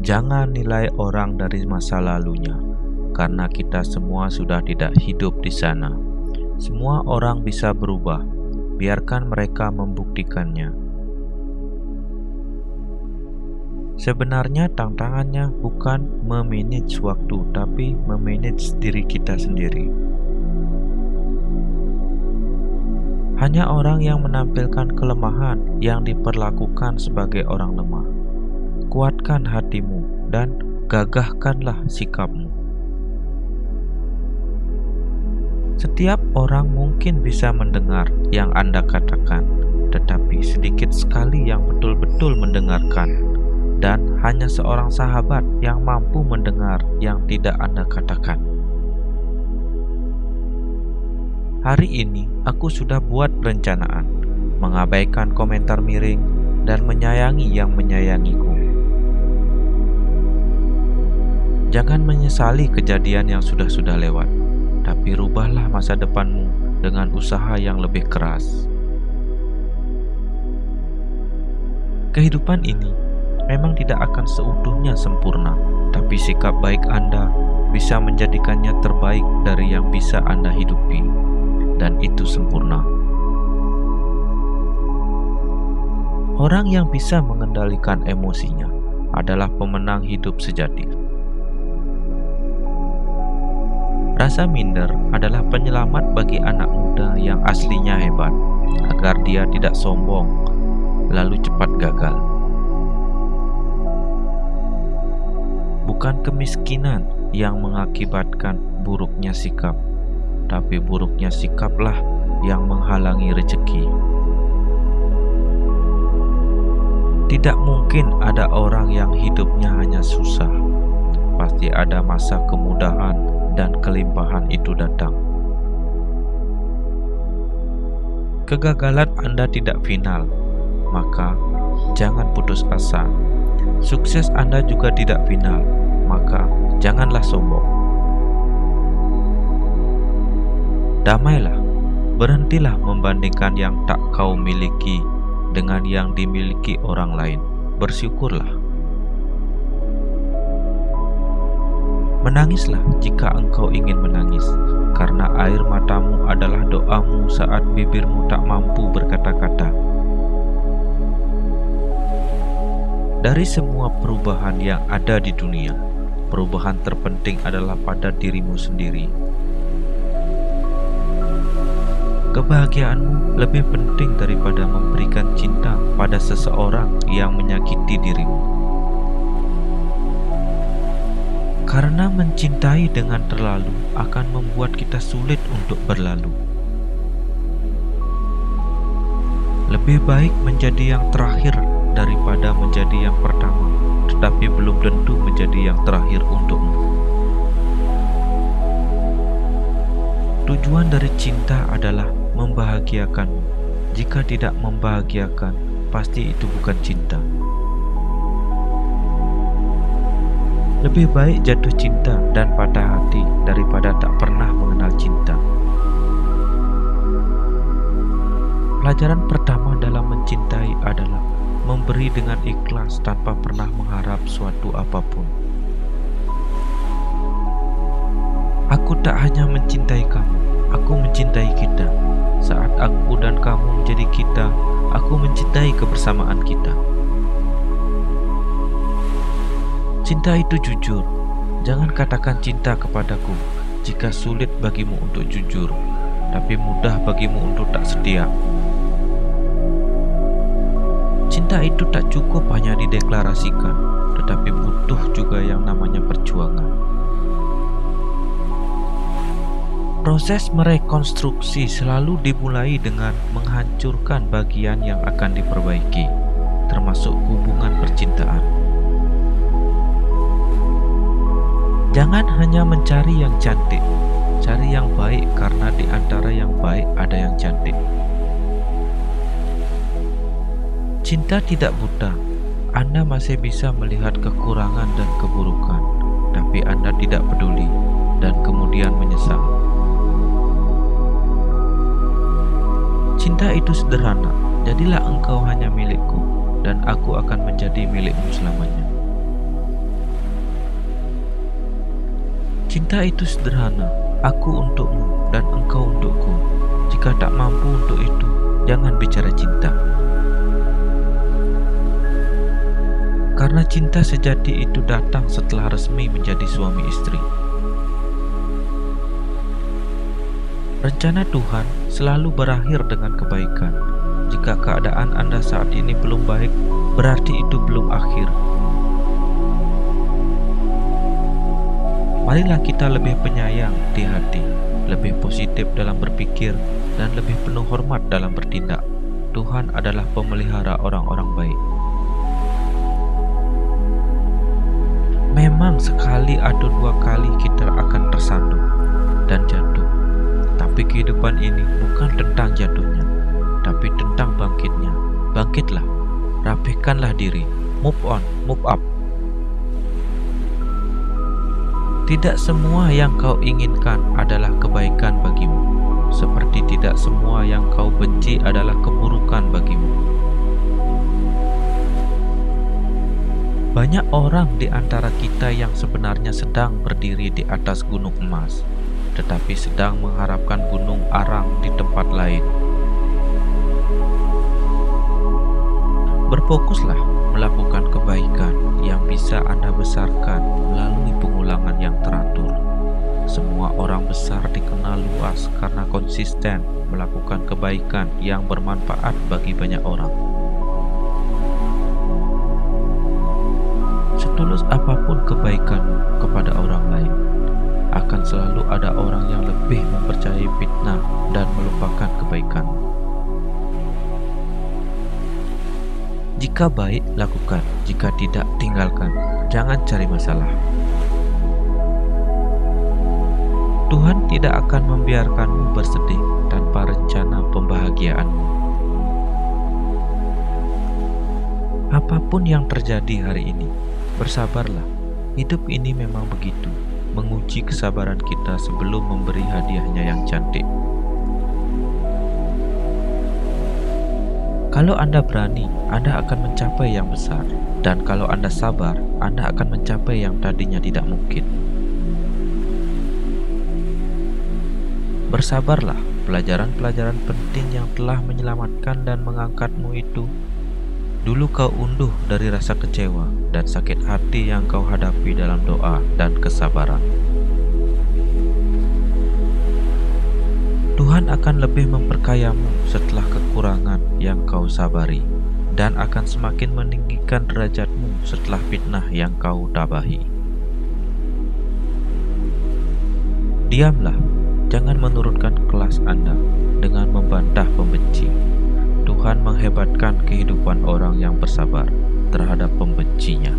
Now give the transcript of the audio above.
Jangan nilai orang dari masa lalunya, karena kita semua sudah tidak hidup di sana. Semua orang bisa berubah, biarkan mereka membuktikannya. Sebenarnya tantangannya bukan memanage waktu, tapi memanage diri kita sendiri. Hanya orang yang menampilkan kelemahan yang diperlakukan sebagai orang lemah. Kuatkan hatimu dan gagahkanlah sikapmu. Setiap orang mungkin bisa mendengar yang Anda katakan, tetapi sedikit sekali yang betul-betul mendengarkan, dan hanya seorang sahabat yang mampu mendengar yang tidak Anda katakan. Hari ini aku sudah buat perencanaan, mengabaikan komentar miring, dan menyayangi yang menyayangiku. Jangan menyesali kejadian yang sudah lewat, tapi rubahlah masa depanmu dengan usaha yang lebih keras. Kehidupan ini memang tidak akan seutuhnya sempurna, tapi sikap baik Anda bisa menjadikannya terbaik dari yang bisa Anda hidupi, dan itu sempurna. Orang yang bisa mengendalikan emosinya adalah pemenang hidup sejati. Rasa minder adalah penyelamat bagi anak muda yang aslinya hebat, agar dia tidak sombong, lalu cepat gagal. Bukan kemiskinan yang mengakibatkan buruknya sikap, tapi buruknya sikaplah yang menghalangi rezeki. Tidak mungkin ada orang yang hidupnya hanya susah. Pasti ada masa kemudahan dan kelimpahan itu datang. Kegagalan Anda tidak final, maka jangan putus asa. Sukses Anda juga tidak final, maka janganlah sombong. Damailah, berhentilah membandingkan yang tak kau miliki dengan yang dimiliki orang lain. Bersyukurlah. Menangislah jika engkau ingin menangis, karena air matamu adalah doamu saat bibirmu tak mampu berkata-kata. Dari semua perubahan yang ada di dunia, perubahan terpenting adalah pada dirimu sendiri. Kebahagiaanmu lebih penting daripada memberikan cinta pada seseorang yang menyakiti dirimu. Karena mencintai dengan terlalu akan membuat kita sulit untuk berlalu. Lebih baik menjadi yang terakhir daripada menjadi yang pertama, tetapi belum tentu menjadi yang terakhir untukmu. Tujuan dari cinta adalah membahagiakanmu. Jika tidak membahagiakan, pasti itu bukan cinta. Lebih baik jatuh cinta dan patah hati daripada tak pernah mengenal cinta. Pelajaran pertama dalam mencintai adalah memberi dengan ikhlas tanpa pernah mengharap suatu apapun. Aku tak hanya mencintai kamu, aku mencintai kita. Saat aku dan kamu menjadi kita, aku mencintai kebersamaan kita. Cinta itu jujur. Jangan katakan cinta kepadaku jika sulit bagimu untuk jujur, tapi mudah bagimu untuk tak setia. Cinta itu tak cukup hanya dideklarasikan, tetapi butuh juga yang namanya perjuangan. Proses merekonstruksi selalu dimulai dengan menghancurkan bagian yang akan diperbaiki, termasuk hubungan percintaan. Jangan hanya mencari yang cantik, cari yang baik, karena di antara yang baik ada yang cantik. Cinta tidak buta. Anda masih bisa melihat kekurangan dan keburukan, tapi Anda tidak peduli dan kemudian menyesal. Cinta itu sederhana. Jadilah engkau hanya milikku, dan aku akan menjadi milikmu selamanya. Cinta itu sederhana, aku untukmu dan engkau untukku. Jika tak mampu untuk itu, jangan bicara cinta. Karena cinta sejati itu datang setelah resmi menjadi suami istri. Rencana Tuhan selalu berakhir dengan kebaikan. Jika keadaan Anda saat ini belum baik, berarti itu belum akhir. Marilah kita lebih penyayang di hati, lebih positif dalam berpikir, dan lebih penuh hormat dalam bertindak. Tuhan adalah pemelihara orang-orang baik. Memang sekali atau dua kali kita akan tersandung dan jatuh. Tapi kehidupan ini bukan tentang jatuhnya, tapi tentang bangkitnya. Bangkitlah, rapihkanlah diri, move on, move up. Tidak semua yang kau inginkan adalah kebaikan bagimu, seperti tidak semua yang kau benci adalah keburukan bagimu. Banyak orang di antara kita yang sebenarnya sedang berdiri di atas gunung emas, tetapi sedang mengharapkan gunung arang di tempat lain. Berfokuslah melakukan kebaikan yang bisa Anda besarkan melalui pengulangan yang teratur. Semua orang besar dikenal luas karena konsisten melakukan kebaikan yang bermanfaat bagi banyak orang. Setulus apapun kebaikanmu kepada orang lain, akan selalu ada orang yang lebih mempercayai fitnah dan melupakan kebaikanmu. Jika baik, lakukan. Jika tidak, tinggalkan. Jangan cari masalah. Tuhan tidak akan membiarkanmu bersedih tanpa rencana pembahagiaanmu. Apapun yang terjadi hari ini, bersabarlah. Hidup ini memang begitu, menguji kesabaran kita sebelum memberi hadiahnya yang cantik. Kalau Anda berani, Anda akan mencapai yang besar. Dan kalau Anda sabar, Anda akan mencapai yang tadinya tidak mungkin. Bersabarlah, pelajaran-pelajaran penting yang telah menyelamatkan dan mengangkatmu itu. Dulu kau unduh dari rasa kecewa dan sakit hati yang kau hadapi dalam doa dan kesabaran. Tuhan akan lebih memperkayamu setelah kekurangan yang kau sabari, dan akan semakin meninggikan derajatmu setelah fitnah yang kau tabahi. Diamlah, jangan menurunkan kelas Anda dengan membantah pembenci. Tuhan menghebatkan kehidupan orang yang bersabar terhadap pembencinya.